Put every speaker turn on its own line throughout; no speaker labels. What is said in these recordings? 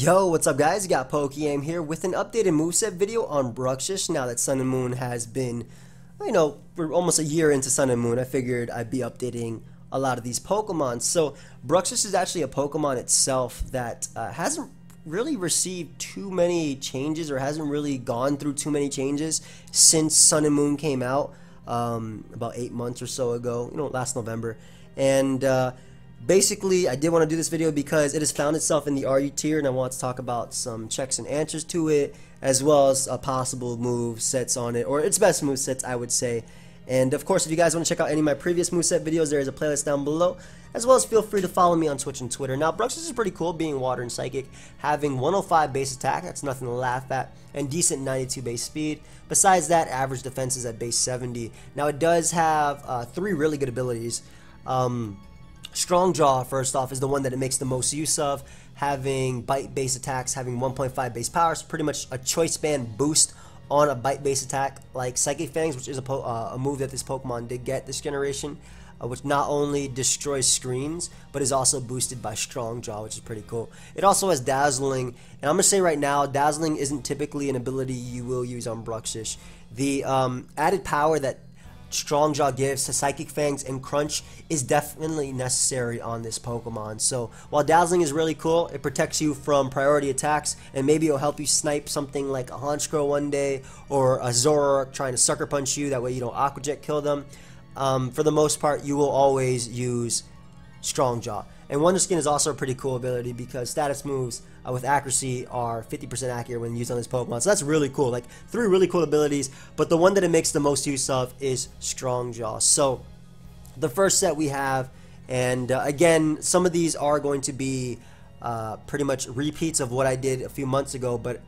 Yo, what's up guys? You got PokeaimMD here with an updated moveset video on Bruxish. Now that Sun and Moon has been, we're almost a year into Sun and Moon, I figured I'd be updating a lot of these Pokemon. So Bruxish is actually a Pokemon itself that hasn't really received too many changes or hasn't really gone through too many changes since Sun and Moon came out about 8 months or so ago, last November. And basically, I did want to do this video because it has found itself in the RU tier, and I want to talk about some checks and answers to it, as well as possible move sets on it, or its best move sets, I would say. And of course, if you guys want to check out any of my previous moveset videos, there is a playlist down below, as well as feel free to follow me on Twitch and Twitter. Now, Bruxish is pretty cool, being Water and Psychic, having 105 base attack, that's nothing to laugh at, and decent 92 base speed. Besides that, average defense is at base 70. Now, it does have 3 really good abilities. Strong Jaw, first off, is the one that it makes the most use of, having bite base attacks, having 1.5 base power, so pretty much a choice band boost on a bite base attack like Psychic Fangs, which is a move that this Pokemon did get this generation, which not only destroys screens, but is also boosted by Strong Jaw, which is pretty cool. It also has Dazzling, and I'm going to say right now, Dazzling isn't typically an ability you will use on Bruxish. The added power that Strong Jaw gives to Psychic Fangs and Crunch is definitely necessary on this Pokemon. So while Dazzling is really cool, it protects you from priority attacks, and maybe it'll help you snipe something like a Honchkrow one day, or a Zoroark trying to Sucker Punch you, that way you don't Aqua Jet kill them. For the most part, you will always use Strong Jaw. And Wonder Skin is also a pretty cool ability because status moves with accuracy are 50% accurate when used on this Pokemon. So that's really cool. Like 3 really cool abilities, but the one that it makes the most use of is Strong Jaw. So the first set we have, and again, some of these are going to be pretty much repeats of what I did a few months ago, but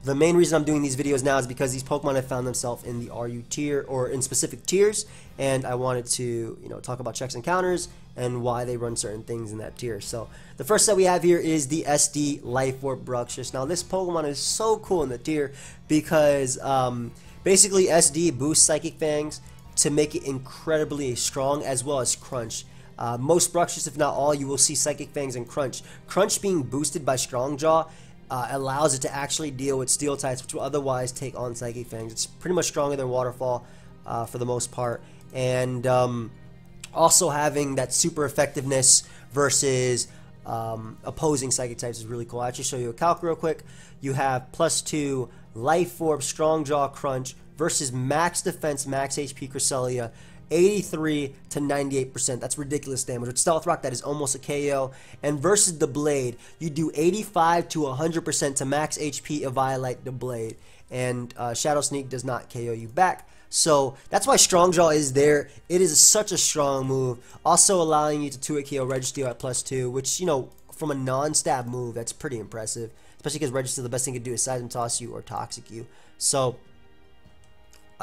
the main reason I'm doing these videos now is because these Pokemon have found themselves in the RU tier, or in specific tiers, and I wanted to, talk about checks and counters and why they run certain things in that tier. So the first set we have here is the SD Life Orb Bruxish. Now this Pokemon is so cool in the tier because basically SD boosts Psychic Fangs to make it incredibly strong, as well as Crunch. Most Bruxish, if not all, you will see Psychic Fangs and Crunch. Crunch being boosted by Strong Jaw allows it to actually deal with steel types, which will otherwise take on Psychic Fangs. It's pretty much stronger than Waterfall for the most part, and also having that super effectiveness versus opposing Psychic types is really cool. I'll actually show you a calc real quick. You have +2 Life Orb, Strong Jaw, Crunch versus max defense, max HP Cresselia, 83 to 98%. That's ridiculous damage. With Stealth Rock, that is almost a KO. And versus the Blade, you do 85 to 100% to max HP Eviolite the Blade. And Shadow Sneak does not KO you back. So that's why Strong Jaw is there. It is such a strong move. Also allowing you to 2-hit KO Registeel at +2, which, from a non-stab move, that's pretty impressive. Especially because Registeel, the best thing you can do is Seism Toss you or Toxic you. So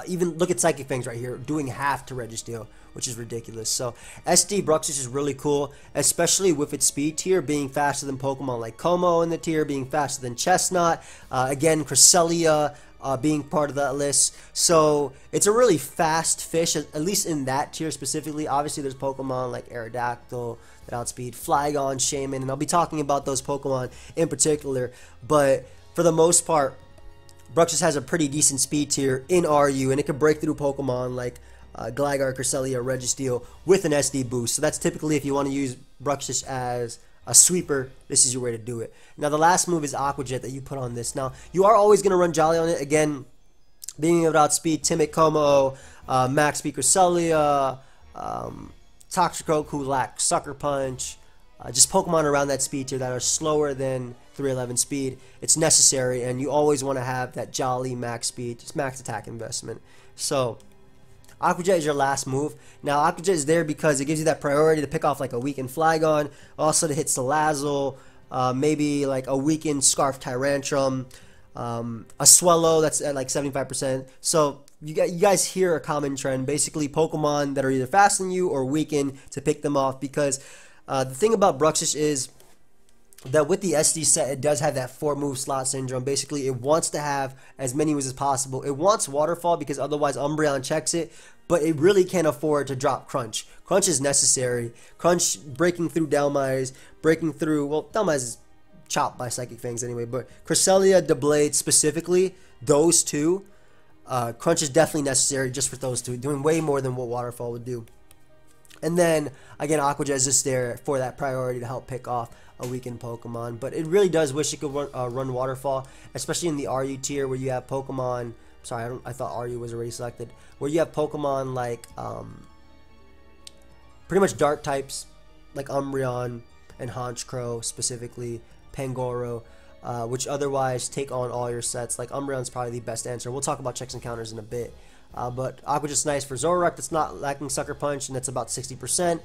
even look at Psychic Fangs right here, doing half to Registeel, which is ridiculous. So SD Bruxish is really cool, especially with its speed tier being faster than Pokemon like Como in the tier, being faster than Chestnut. Again, Cresselia being part of that list. So it's a really fast fish, at least in that tier specifically. Obviously, there's Pokemon like Aerodactyl that outspeed Flygon, Shaman, and I'll be talking about those Pokemon in particular. But for the most part, Bruxish has a pretty decent speed tier in RU, and it can break through Pokemon like Gligar, Cresselia, Registeel with an SD boost. So that's typically if you want to use Bruxish as a sweeper, this is your way to do it. Now the last move is Aqua Jet that you put on this. Now you are always going to run Jolly on it. Again, being able to outspeed Timid Como, max speed Cresselia, Toxicroak who lacks Sucker Punch, just Pokemon around that speed tier that are slower than 311 speed. It's necessary, and you always want to have that Jolly max speed, just max attack investment. So Aqua Jet is your last move. Now Aqua Jet is there because it gives you that priority to pick off like a weakened Flygon, also to hit Salazzle, maybe like a weakened Scarf Tyrantrum, a Swallow that's at like 75%. So you guys hear a common trend, basically Pokemon that are either faster than you or weakened to pick them off, because the thing about Bruxish is that with the SD set, it does have that 4-move slot syndrome. Basically, it wants to have as many moves as possible. It wants Waterfall because otherwise Umbreon checks it, but it really can't afford to drop Crunch. Crunch is necessary. Crunch breaking through Dhelmise, breaking through, well, Dhelmise is chopped by Psychic Fangs anyway. But Cresselia, Blade specifically, those two, Crunch is definitely necessary just for those two, doing way more than what Waterfall would do. And then, again, Aqua Jet is just there for that priority to help pick off a weakened Pokemon. But it really does wish it could run Waterfall, especially in the RU tier where you have Pokemon... Sorry, I thought RU was already selected. Where you have Pokemon like pretty much Dark types, like Umbreon and Honchkrow specifically, Pangoro, which otherwise take on all your sets. Like Umbreon's probably the best answer. We'll talk about checks and counters in a bit. But Aqua Jet's nice for Zoroark that's not lacking Sucker Punch, and that's about 60%.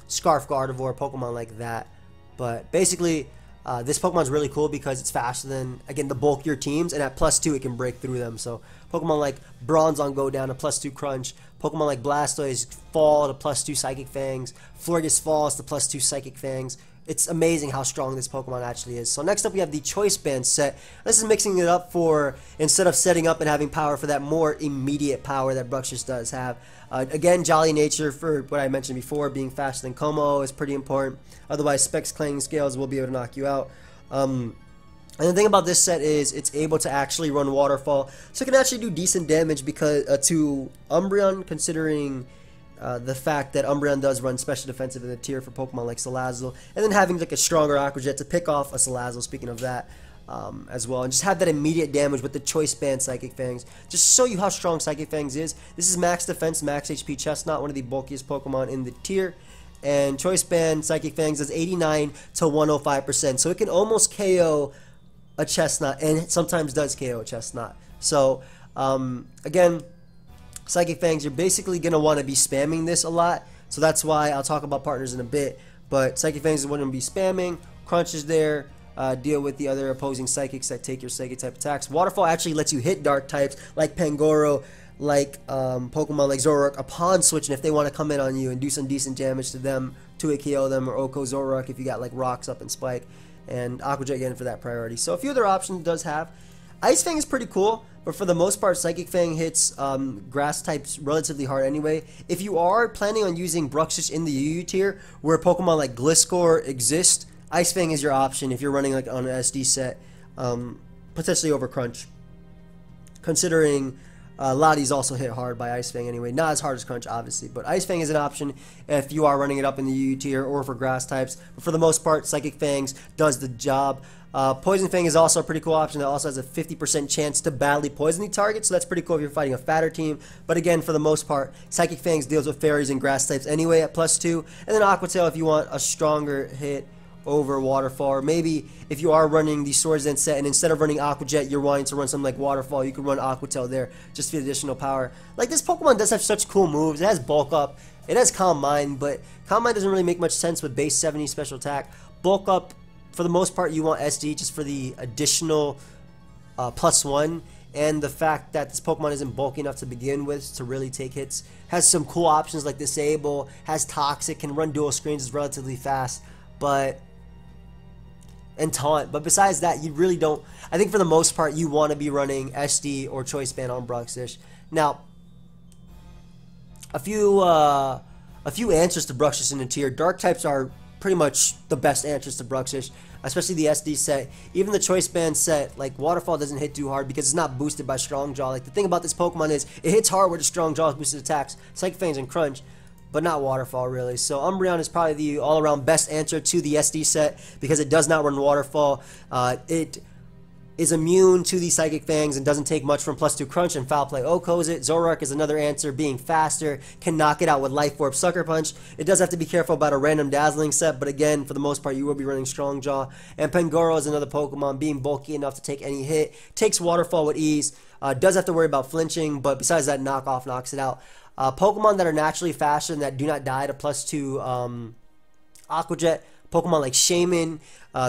Scarf Gardevoir, Pokemon like that. But basically, this Pokemon's really cool because it's faster than, again, the bulkier teams, and at +2 it can break through them. So Pokemon like Bronzong go down to +2 Crunch. Pokemon like Blastoise fall to +2 Psychic Fangs. Florges falls to +2 Psychic Fangs. It's amazing how strong this Pokemon actually is. So next up we have the Choice Band set. This is mixing it up for, instead of setting up and having power for that more immediate power that Bruxish does have. Again, Jolly Nature for what I mentioned before, being faster than Como is pretty important. Otherwise, Specs Clanging Scales will be able to knock you out. And the thing about this set is it's able to actually run Waterfall. So it can actually do decent damage because to Umbreon, considering... the fact that Umbreon does run special defensive in the tier for Pokemon like Salazzle, and then having like a stronger Aqua Jet to pick off a Salazzle, speaking of that, as well, and just have that immediate damage with the Choice Band Psychic Fangs. Just to show you how strong Psychic Fangs is. This is max defense, max HP Chestnut, one of the bulkiest Pokemon in the tier, and Choice Band Psychic Fangs is 89 to 105%, so it can almost KO a Chestnut, and it sometimes does KO a Chestnut. So, again, Psychic Fangs, you're basically going to want to be spamming this a lot, so that's why I'll talk about partners in a bit, but Psychic Fangs is what I'm going to be spamming. Crunch is there, deal with the other opposing Psychics that take your Psychic type attacks. Waterfall actually lets you hit Dark types like Pangoro, like Pokemon like Zoroark upon switching if they want to come in on you and do some decent damage to them, to a KO them, or Oko Zoroark if you got like Rocks up and Spike, and Aqua Jet again for that priority. So a few other options it does have. Ice Fang is pretty cool, but for the most part, Psychic Fang hits grass types relatively hard anyway. If you are planning on using Bruxish in the UU tier, where Pokemon like Gliscor exist, Ice Fang is your option if you're running like on an SD set, potentially over Crunch. Considering Lottie's also hit hard by Ice Fang anyway, not as hard as Crunch obviously, but Ice Fang is an option if you are running it up in the UU tier or for grass types. But for the most part, Psychic Fangs does the job. Poison Fang is also a pretty cool option that also has a 50% chance to badly poison the target, so that's pretty cool if you're fighting a fatter team. But again, for the most part, Psychic Fangs deals with fairies and grass types anyway at +2, and then Aqua Tail if you want a stronger hit over Waterfall, or maybe if you are running the Swords Dance set and instead of running Aqua Jet you're wanting to run something like Waterfall, you could run Aqua Tail there just for the additional power. Like, this Pokemon does have such cool moves. It has Bulk Up, it has Calm Mind, but Calm Mind doesn't really make much sense with base 70 special attack. Bulk Up, for the most part, you want SD just for the additional +1, and the fact that this Pokemon isn't bulky enough to begin with to really take hits. Has some cool options like Disable, has Toxic, can run dual screens, is relatively fast, and Taunt. But besides that, you really don't. I think for the most part, you want to be running SD or Choice Band on Bruxish. Now, a few answers to Bruxish in the tier. Dark types are pretty much the best answers to Bruxish, especially the SD set. Even the Choice Band set, like Waterfall doesn't hit too hard because it's not boosted by Strong Jaw. Like, the thing about this Pokemon is it hits hard with the Strong Jaw boosted attacks, Psychic Fangs and Crunch, but not Waterfall really. So Umbreon is probably the all-around best answer to the SD set because it does not run Waterfall. It is immune to the Psychic Fangs and doesn't take much from +2 Crunch and Foul Play Okos it. Zoroark is another answer, being faster, can knock it out with Life Orb Sucker Punch. It does have to be careful about a random Dazzling set, but again, for the most part, you will be running Strong Jaw. And Pangoro is another Pokemon, being bulky enough to take any hit, takes Waterfall with ease, does have to worry about flinching, but besides that, Knockoff knocks it out. Pokemon that are naturally faster and that do not die to +2 Aqua Jet, Pokemon like Shaman,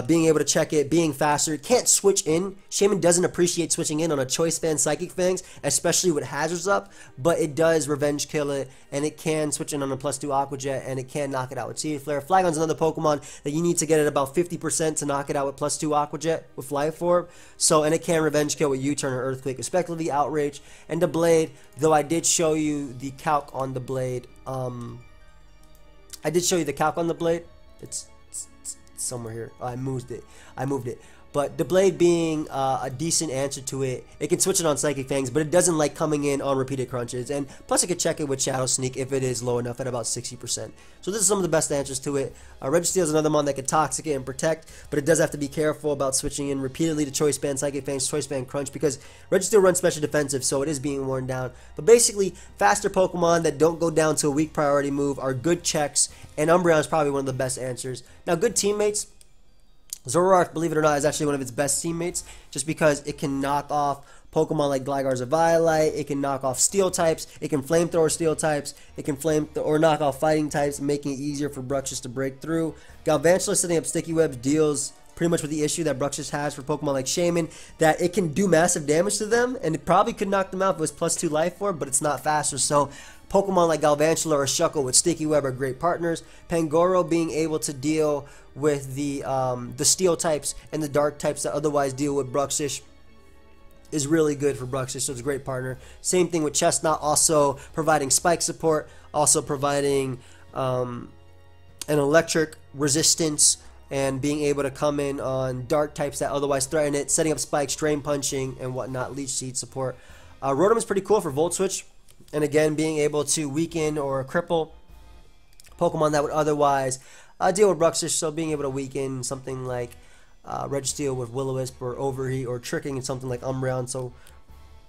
being able to check it, being faster, can't switch in. Shaman doesn't appreciate switching in on a Choice Band Psychic Fangs, especially with hazards up, but it does Revenge Kill it, and it can switch in on a +2 Aqua Jet, and it can knock it out with Seed Flare. Flygon's another Pokemon that you need to get at about 50% to knock it out with +2 Aqua Jet with Life Orb. So, and it can Revenge Kill with U-Turn or Earthquake, respectively. Outrage. And the Blade, though I did show you the calc on the Blade. It's It's somewhere here. Oh, I moved it. But the blade being a decent answer to it. It can switch it on Psychic Fangs, but it doesn't like coming in on repeated crunches. And plus, it can check it with Shadow Sneak if it is low enough at about 60%. So this is some of the best answers to it. Registeel is another mon that can Toxic it and Protect, but it does have to be careful about switching in repeatedly to Choice Band, Psychic Fangs, Choice Band, Crunch, because Registeel runs Special Defensive, so it is being worn down. But basically, faster Pokemon that don't go down to a weak priority move are good checks, and Umbreon is probably one of the best answers. Now, good teammates. Zoroark, believe it or not, is actually one of its best teammates just because it can knock off Pokemon like Gligar's Eviolite, it can knock off Steel types, it can Flamethrower Steel types, it can or knock off Fighting types, making it easier for Bruxish to break through. Galvantula setting up Sticky Webs deals pretty much with the issue that Bruxish has for Pokemon like Shaman, that it can do massive damage to them, and it probably could knock them out if it was +2 life orb, but it's not faster, so Pokemon like Galvantula or Shuckle with Sticky Web are great partners. Pangoro being able to deal with the Steel types and the Dark types that otherwise deal with Bruxish is really good for Bruxish, so it's a great partner. Same thing with Chestnut, also providing spike support, also providing an electric resistance, and being able to come in on Dark types that otherwise threaten it, setting up spikes, drain punching, and whatnot, Leech Seed support. Rotom is pretty cool for Volt Switch, and again, being able to weaken or cripple Pokemon that would otherwise deal with Bruxish, so being able to weaken something like Registeel with Will-O-Wisp or Overheat, or tricking in something like Umbreon, so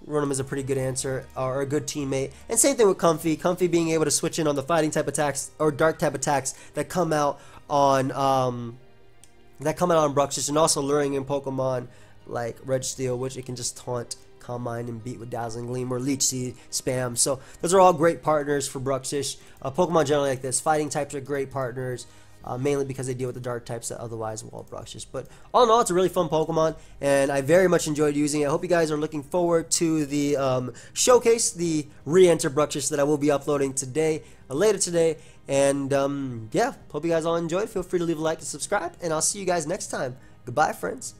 Rotom is a pretty good answer, or a good teammate. And same thing with Comfey. Comfey being able to switch in on the fighting type attacks or dark type attacks that come out on Bruxish, and also luring in Pokemon like Registeel, which it can just taunt, Calm Mind, and beat with Dazzling Gleam or Leech Seed spam. So those are all great partners for Bruxish. Pokemon generally like this. Fighting types are great partners, mainly because they deal with the dark types that otherwise won't Bruxish. But all in all, it's a really fun Pokemon, and I very much enjoyed using it. I hope you guys are looking forward to the showcase, the re-enter Bruxish that I will be uploading today, later today. And yeah, hope you guys all enjoyed. Feel free to leave a like and subscribe, and I'll see you guys next time. Goodbye, friends.